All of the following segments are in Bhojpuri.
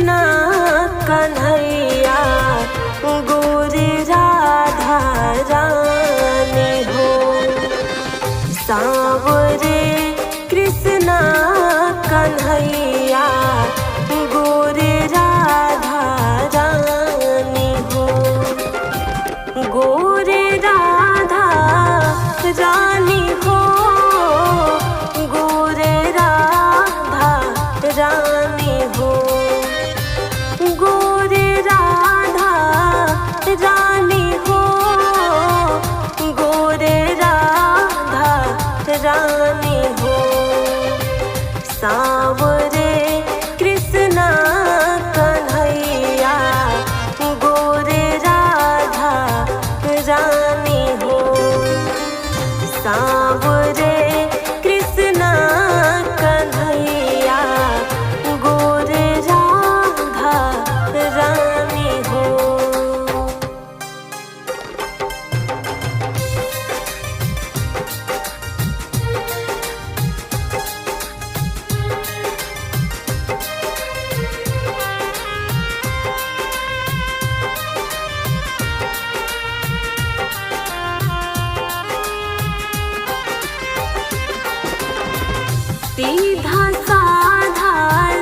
कृष्णा कन्हैया गोरी राधा रानी हो। सांवरे कृष्णा कन्हैया गोरी राधा रानी हो। गोरी राधा रानी हो, गोरे राधा रानी हो। गोरे राधा रानी हो, गोरे राधा रानी हो। सांवरे कृष्णा कन्हैया गोरे राधा रानी हो। सांवरे कृष्णा कन्हैया गोरे राधा रानी हो। सीधा साधा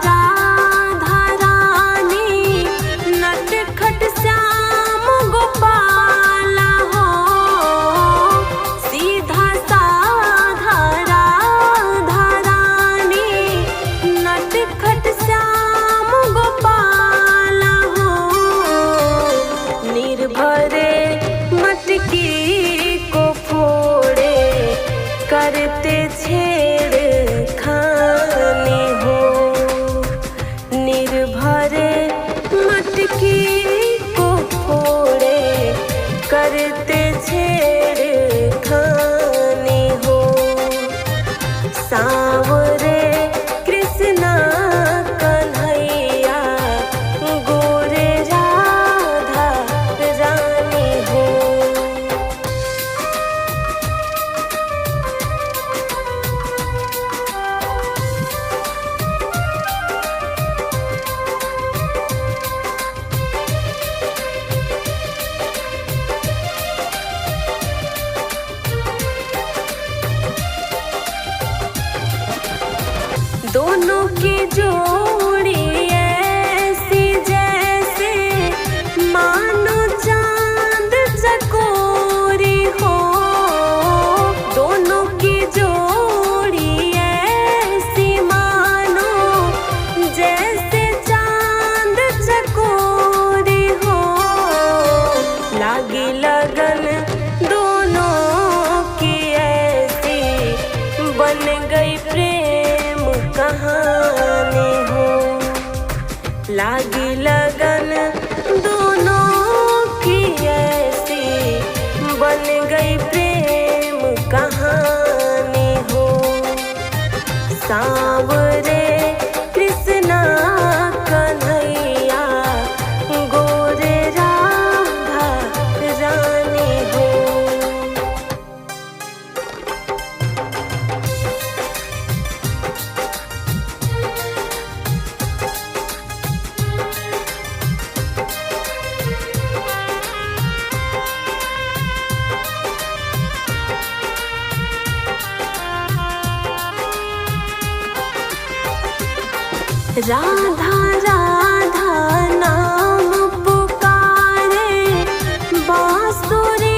राधा रानी नटखट श्याम गोपाल हो। सीधा साधा राधा रानी नटखट श्याम गोपाल हो। निर्भरे मटकी को फोड़े करते छेड़ खाने हो। निर्भरे मटकी को फोड़े करते छेड़ खाने हो। सांवरे कृष्णा कन्हैया गोरे राधा रानी हो। दोनों की जोड़ी ऐसी जैसे मानो चांद चकोरी हो। दोनों की जोड़ी ऐसी मानो जैसे चांद चकोरी हो। लागी लगन दोनों की ऐसी बन गई प्रेम कहानी हो। लागी लगन दोनों की ऐसी बन गई प्रेम कहानी हो। सांवरे कृष्णा कन्हैया गोरे राधा रानी हो। राधा राधा नाम पुकारे बांसुरी